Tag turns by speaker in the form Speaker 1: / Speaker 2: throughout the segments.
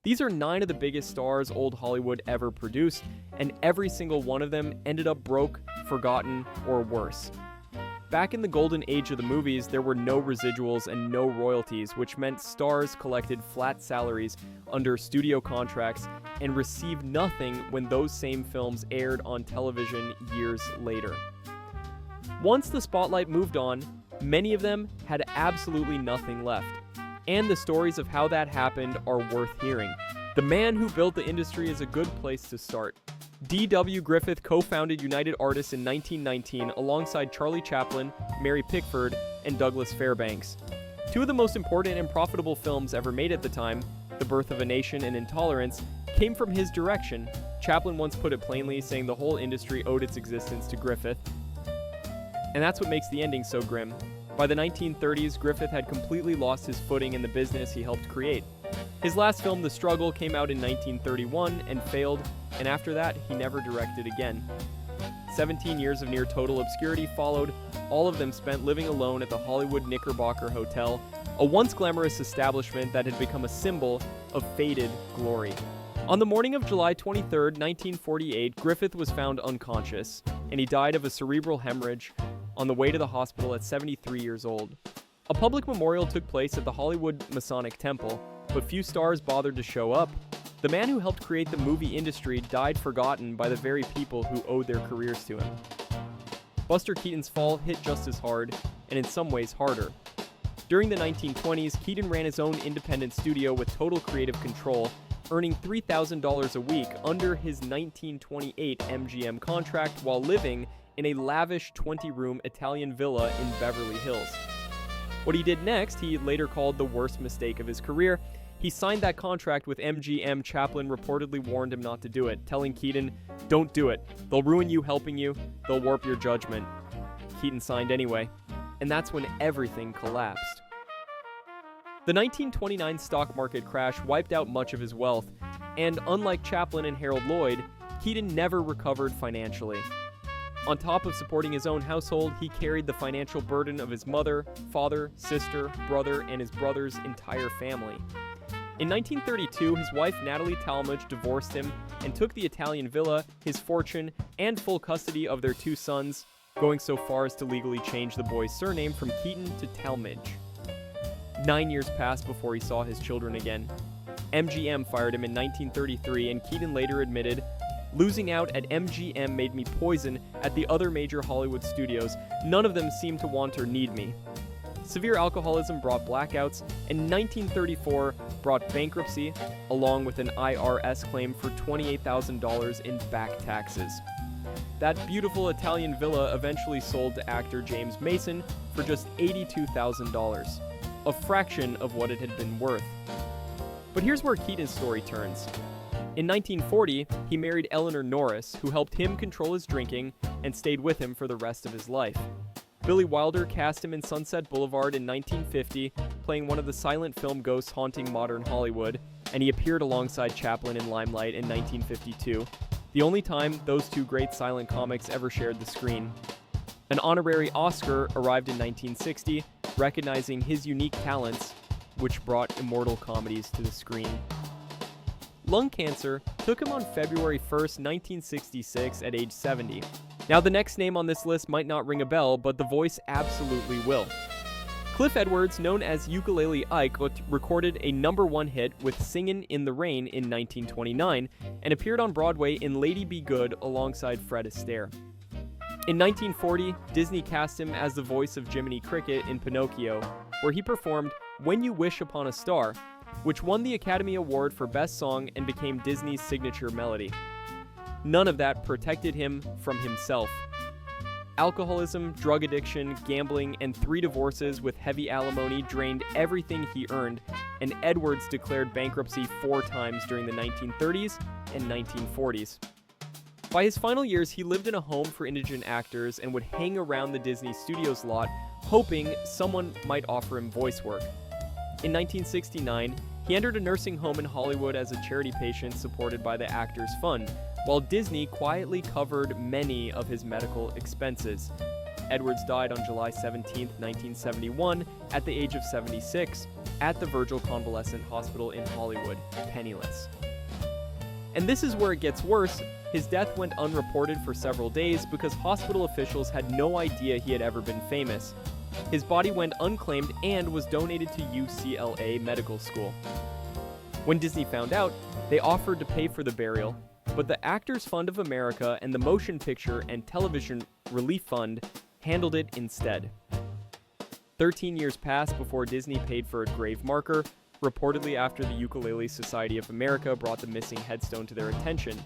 Speaker 1: These are 9 of the biggest stars old Hollywood ever produced, and every single one of them ended up broke, forgotten, or worse. Back in the golden age of the movies, there were no residuals and no royalties, which meant stars collected flat salaries under studio contracts and received nothing when those same films aired on television years later. Once the spotlight moved on, many of them had absolutely nothing left. And the stories of how that happened are worth hearing. The man who built the industry is a good place to start. D.W. Griffith co-founded United Artists in 1919 alongside Charlie Chaplin, Mary Pickford, and Douglas Fairbanks. 2 of the most important and profitable films ever made at the time, The Birth of a Nation and Intolerance, came from his direction. Chaplin once put it plainly, saying the whole industry owed its existence to Griffith. And that's what makes the ending so grim. By the 1930s, Griffith had completely lost his footing in the business he helped create. His last film, The Struggle, came out in 1931 and failed, and after that, he never directed again. 17 years of near total obscurity followed, all of them spent living alone at the Hollywood Knickerbocker Hotel, a once glamorous establishment that had become a symbol of faded glory. On the morning of July 23, 1948, Griffith was found unconscious, and he died of a cerebral hemorrhage on the way to the hospital at 73 years old. A public memorial took place at the Hollywood Masonic Temple, but few stars bothered to show up. The man who helped create the movie industry died forgotten by the very people who owed their careers to him. Buster Keaton's fall hit just as hard, and in some ways harder. During the 1920s, Keaton ran his own independent studio with total creative control, earning $3,000 a week under his 1928 MGM contract while living in a lavish 20-room Italian villa in Beverly Hills. What he did next, he later called the worst mistake of his career. He signed that contract with MGM. Chaplin reportedly warned him not to do it, telling Keaton, "Don't do it. They'll ruin you helping you. They'll warp your judgment." Keaton signed anyway, and that's when everything collapsed. The 1929 stock market crash wiped out much of his wealth, and unlike Chaplin and Harold Lloyd, Keaton never recovered financially. On top of supporting his own household, he carried the financial burden of his mother, father, sister, brother, and his brother's entire family. In 1932, his wife Natalie Talmadge divorced him and took the Italian villa, his fortune, and full custody of their 2 sons, going so far as to legally change the boy's surname from Keaton to Talmadge. 9 years passed before he saw his children again. MGM fired him in 1933, and Keaton later admitted, "Losing out at MGM made me poison at the other major Hollywood studios. None of them seemed to want or need me." Severe alcoholism brought blackouts, and 1934 brought bankruptcy, along with an IRS claim for $28,000 in back taxes. That beautiful Italian villa eventually sold to actor James Mason for just $82,000, a fraction of what it had been worth. But here's where Keaton's story turns. In 1940, he married Eleanor Norris, who helped him control his drinking and stayed with him for the rest of his life. Billy Wilder cast him in Sunset Boulevard in 1950, playing one of the silent film ghosts haunting modern Hollywood, and he appeared alongside Chaplin in Limelight in 1952, the only time those 2 great silent comics ever shared the screen. An honorary Oscar arrived in 1960, recognizing his unique talents, which brought immortal comedies to the screen. Lung cancer took him on February 1st, 1966 at age 70. Now the next name on this list might not ring a bell, but the voice absolutely will. Cliff Edwards, known as Ukulele Ike, recorded a #1 hit with Singin' in the Rain in 1929 and appeared on Broadway in Lady Be Good alongside Fred Astaire. In 1940, Disney cast him as the voice of Jiminy Cricket in Pinocchio, where he performed When You Wish Upon a Star, which won the Academy Award for Best Song and became Disney's signature melody. None of that protected him from himself. Alcoholism, drug addiction, gambling, and 3 divorces with heavy alimony drained everything he earned, and Edwards declared bankruptcy 4 times during the 1930s and 1940s. By his final years, he lived in a home for indigent actors and would hang around the Disney Studios lot, hoping someone might offer him voice work. In 1969, he entered a nursing home in Hollywood as a charity patient supported by the Actors Fund, while Disney quietly covered many of his medical expenses. Edwards died on July 17, 1971, at the age of 76. at the Virgil Convalescent Hospital in Hollywood, penniless. And this is where it gets worse. His death went unreported for several days because hospital officials had no idea he had ever been famous. His body went unclaimed and was donated to UCLA Medical School. When Disney found out, they offered to pay for the burial, but the Actors Fund of America and the Motion Picture and Television Relief Fund handled it instead. 13 years passed before Disney paid for a grave marker, reportedly after the Ukulele Society of America brought the missing headstone to their attention.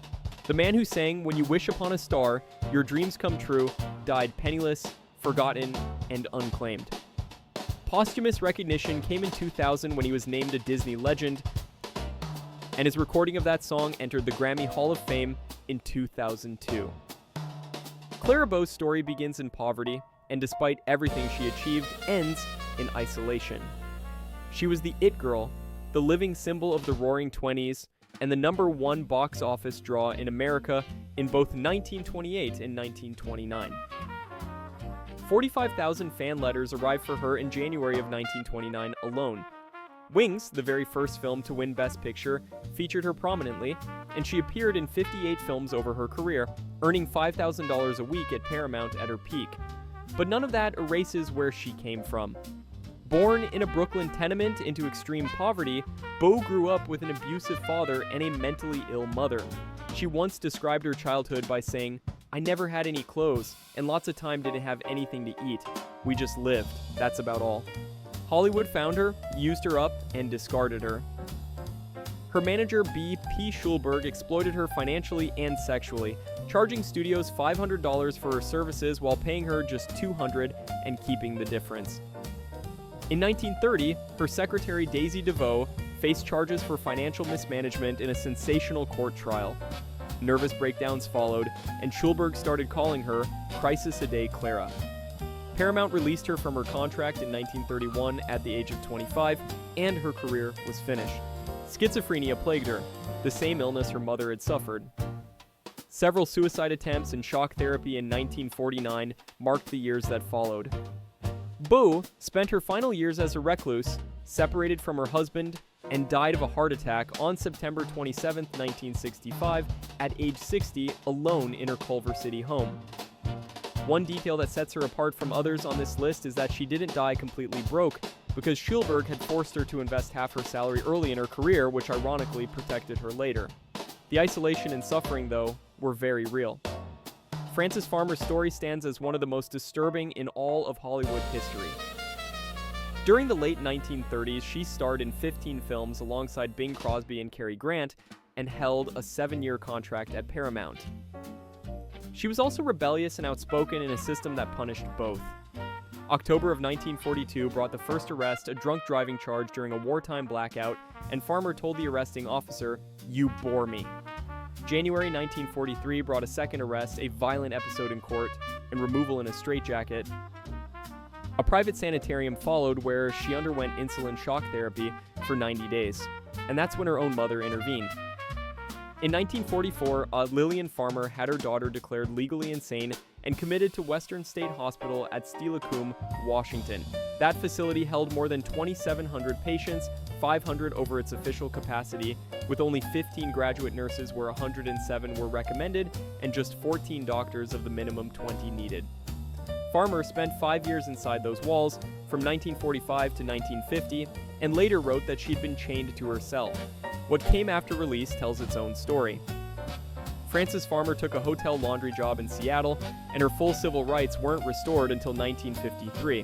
Speaker 1: The man who sang "When You Wish Upon a Star, Your Dreams Come True" died penniless, forgotten, and unclaimed. Posthumous recognition came in 2000 when he was named a Disney legend, and his recording of that song entered the Grammy Hall of Fame in 2002. Clara Bow's story begins in poverty, and despite everything she achieved, ends in isolation. She was the it girl, the living symbol of the Roaring Twenties, and the #1 box office draw in America in both 1928 and 1929. 45,000 fan letters arrived for her in January of 1929 alone. Wings, the very first film to win Best Picture, featured her prominently, and she appeared in 58 films over her career, earning $5,000 a week at Paramount at her peak. But none of that erases where she came from. Born in a Brooklyn tenement into extreme poverty, Bow grew up with an abusive father and a mentally ill mother. She once described her childhood by saying, "I never had any clothes, and lots of time didn't have anything to eat. We just lived. That's about all." Hollywood found her, used her up, and discarded her. Her manager, B.P. Schulberg, exploited her financially and sexually, charging studios $500 for her services while paying her just $200 and keeping the difference. In 1930, her secretary Daisy DeVoe faced charges for financial mismanagement in a sensational court trial. Nervous breakdowns followed, and Schulberg started calling her Crisis a Day Clara. Paramount released her from her contract in 1931 at the age of 25, and her career was finished. Schizophrenia plagued her, the same illness her mother had suffered. Several suicide attempts and shock therapy in 1949 marked the years that followed. Bow spent her final years as a recluse, separated from her husband, and died of a heart attack on September 27, 1965, at age 60, alone in her Culver City home. One detail that sets her apart from others on this list is that she didn't die completely broke, because Schulberg had forced her to invest half her salary early in her career, which ironically protected her later. The isolation and suffering, though, were very real. Frances Farmer's story stands as one of the most disturbing in all of Hollywood history. During the late 1930s, she starred in 15 films alongside Bing Crosby and Cary Grant, and held a 7-year contract at Paramount. She was also rebellious and outspoken in a system that punished both. October of 1942 brought the first arrest, a drunk driving charge during a wartime blackout, and Farmer told the arresting officer, "You bore me." January 1943 brought a second arrest, a violent episode in court, and removal in a straitjacket. A private sanitarium followed where she underwent insulin shock therapy for 90 days, and that's when her own mother intervened. In 1944, Lillian Farmer had her daughter declared legally insane and committed to Western State Hospital at Steilacoom, Washington. That facility held more than 2,700 patients, 500 over its official capacity, with only 15 graduate nurses where 107 were recommended, and just 14 doctors of the minimum 20 needed. Farmer spent 5 years inside those walls, from 1945 to 1950, and later wrote that she'd been chained to her cell. What came after release tells its own story. Frances Farmer took a hotel laundry job in Seattle, and her full civil rights weren't restored until 1953.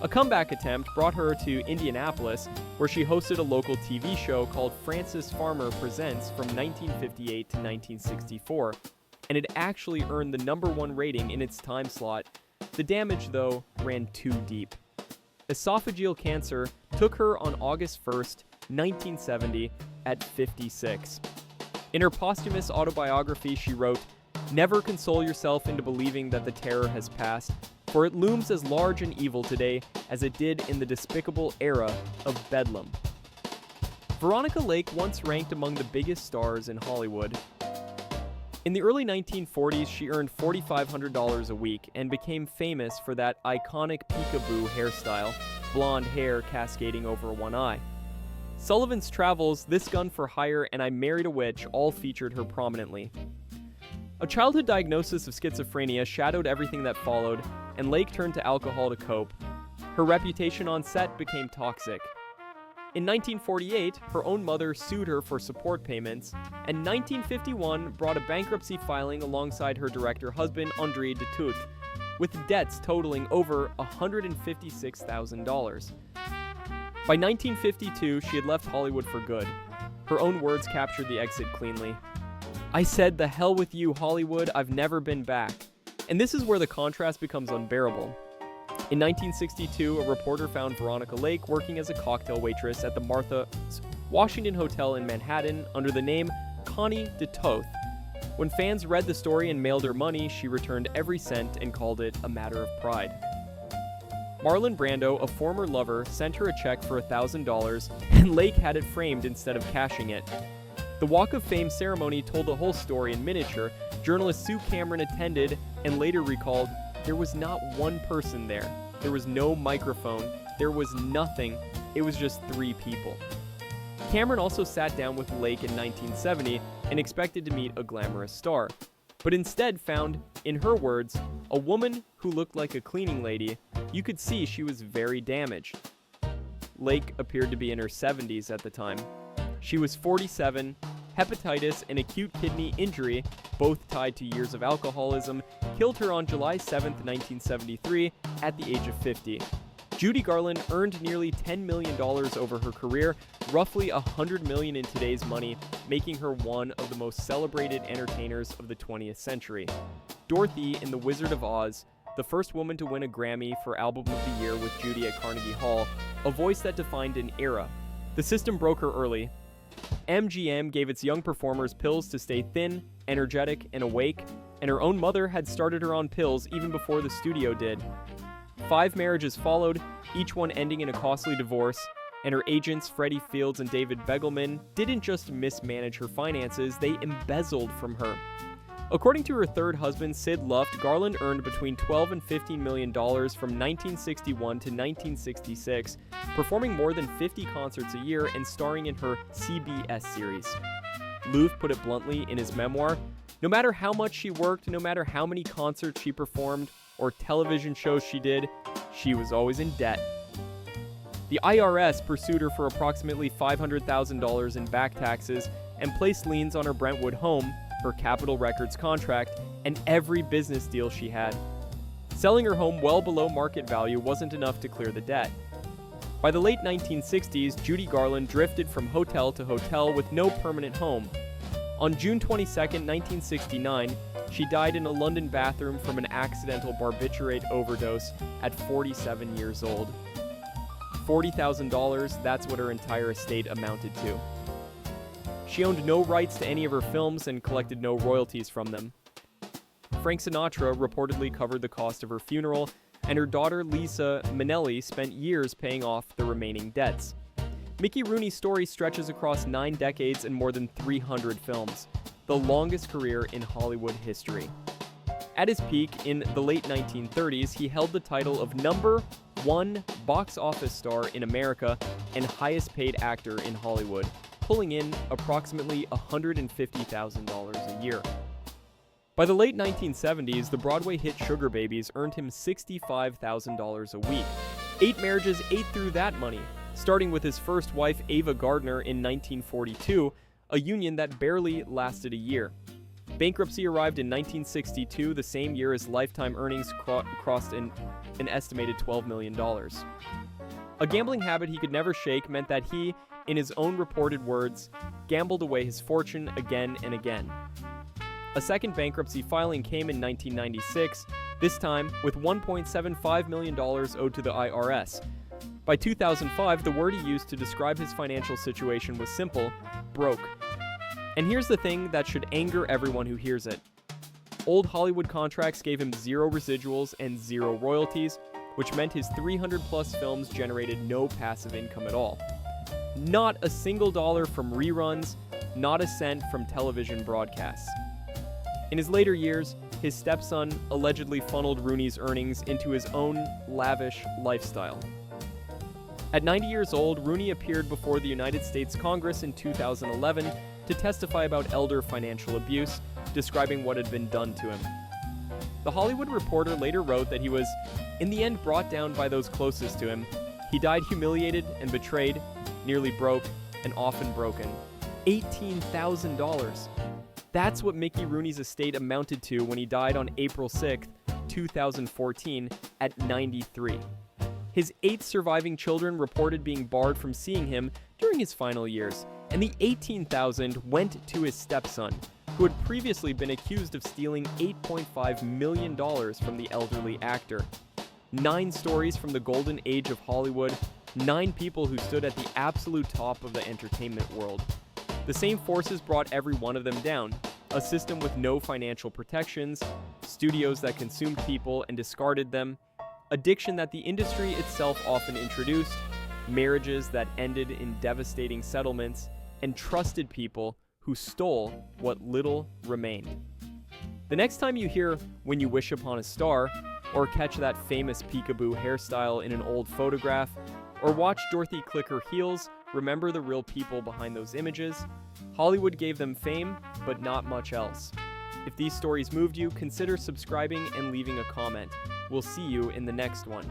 Speaker 1: A comeback attempt brought her to Indianapolis, where she hosted a local TV show called Frances Farmer Presents from 1958 to 1964, and it actually earned the #1 rating in its time slot. The damage, though, ran too deep. Esophageal cancer took her on August 1st, 1970, at 56. In her posthumous autobiography, she wrote, "Never console yourself into believing that the terror has passed, for it looms as large and evil today as it did in the despicable era of Bedlam." Veronica Lake once ranked among the biggest stars in Hollywood. In the early 1940s, she earned $4,500 a week and became famous for that iconic peekaboo hairstyle. blonde hair cascading over one eye. Sullivan's Travels, This Gun for Hire, and I Married a Witch all featured her prominently. A childhood diagnosis of schizophrenia shadowed everything that followed, and Lake turned to alcohol to cope. Her reputation on set became toxic. In 1948, her own mother sued her for support payments, and 1951 brought a bankruptcy filing alongside her director husband, André de Toot, with debts totaling over $156,000. By 1952, she had left Hollywood for good. Her own words captured the exit cleanly. "I said, the hell with you, Hollywood, I've never been back." And this is where the contrast becomes unbearable. In 1962, a reporter found Veronica Lake working as a cocktail waitress at the Martha's Washington Hotel in Manhattan under the name Connie de Toth. When fans read the story and mailed her money, she returned every cent and called it a matter of pride. Marlon Brando, a former lover, sent her a check for $1,000, and Lake had it framed instead of cashing it. The Walk of Fame ceremony told the whole story in miniature. Journalist Sue Cameron attended and later recalled, "There was not one person there. There was no microphone. There was nothing. It was just 3 people." Cameron also sat down with Lake in 1970 and expected to meet a glamorous star, but instead found, in her words, a woman who looked like a cleaning lady. You could see she was very damaged. Lake appeared to be in her 70s at the time. She was 47. Hepatitis and acute kidney injury, both tied to years of alcoholism, killed her on July 7, 1973, at the age of 50. Judy Garland earned nearly $10 million over her career, roughly $100 million in today's money, making her one of the most celebrated entertainers of the 20th century. Dorothy in The Wizard of Oz, the first woman to win a Grammy for Album of the Year with Judy at Carnegie Hall, a voice that defined an era. The system broke her early. MGM gave its young performers pills to stay thin, energetic, and awake, and her own mother had started her on pills even before the studio did. 5 marriages followed, each one ending in a costly divorce, and her agents, Freddie Fields and David Begelman, didn't just mismanage her finances, they embezzled from her. According to her third husband, Sid Luft, Garland earned between $12 and $15 million from 1961 to 1966, performing more than 50 concerts a year and starring in her CBS series. Luft put it bluntly in his memoir, "No matter how much she worked, no matter how many concerts she performed, or television shows she did, she was always in debt." The IRS pursued her for approximately $500,000 in back taxes and placed liens on her Brentwood home, her Capitol Records contract, and every business deal she had. Selling her home well below market value wasn't enough to clear the debt. By the late 1960s, Judy Garland drifted from hotel to hotel with no permanent home. On June 22, 1969, she died in a London bathroom from an accidental barbiturate overdose at 47 years old. $40,000, that's what her entire estate amounted to. She owned no rights to any of her films and collected no royalties from them. Frank Sinatra reportedly covered the cost of her funeral, and her daughter Lisa Minnelli spent years paying off the remaining debts. Mickey Rooney's story stretches across 9 decades and more than 300 films, the longest career in Hollywood history. At his peak in the late 1930s, he held the title of number 1 box office star in America and highest paid actor in Hollywood, pulling in approximately $150,000 a year. By the late 1970s, the Broadway hit Sugar Babies earned him $65,000 a week. 8 marriages ate through that money, starting with his first wife Ava Gardner in 1942, a union that barely lasted a year. Bankruptcy arrived in 1962, the same year as lifetime earnings crossed an estimated $12 million. A gambling habit he could never shake meant that he, in his own reported words, gambled away his fortune again and again. A second bankruptcy filing came in 1996, this time with $1.75 million owed to the IRS. By 2005, the word he used to describe his financial situation was simple: broke. And here's the thing that should anger everyone who hears it. Old Hollywood contracts gave him 0 residuals and 0 royalties, which meant his 300-plus films generated no passive income at all. Not a single dollar from reruns, not a cent from television broadcasts. In his later years, his stepson allegedly funneled Rooney's earnings into his own lavish lifestyle. At 90 years old, Rooney appeared before the United States Congress in 2011 to testify about elder financial abuse, describing what had been done to him. The Hollywood Reporter later wrote that he was, in the end, brought down by those closest to him. He died humiliated and betrayed, nearly broke, and often broken. $18,000. That's what Mickey Rooney's estate amounted to when he died on April 6, 2014, at 93. His 8 surviving children reported being barred from seeing him during his final years, and the $18,000 went to his stepson, who had previously been accused of stealing $8.5 million from the elderly actor. 9 stories from the golden age of Hollywood, 9 people who stood at the absolute top of the entertainment world. The same forces brought every one of them down: a system with no financial protections, studios that consumed people and discarded them, addiction that the industry itself often introduced, marriages that ended in devastating settlements, and trusted people who stole what little remained. The next time you hear "When You Wish Upon a Star," or catch that famous peekaboo hairstyle in an old photograph, or watch Dorothy click her heels, remember the real people behind those images. Hollywood gave them fame, but not much else. If these stories moved you, consider subscribing and leaving a comment. We'll see you in the next one.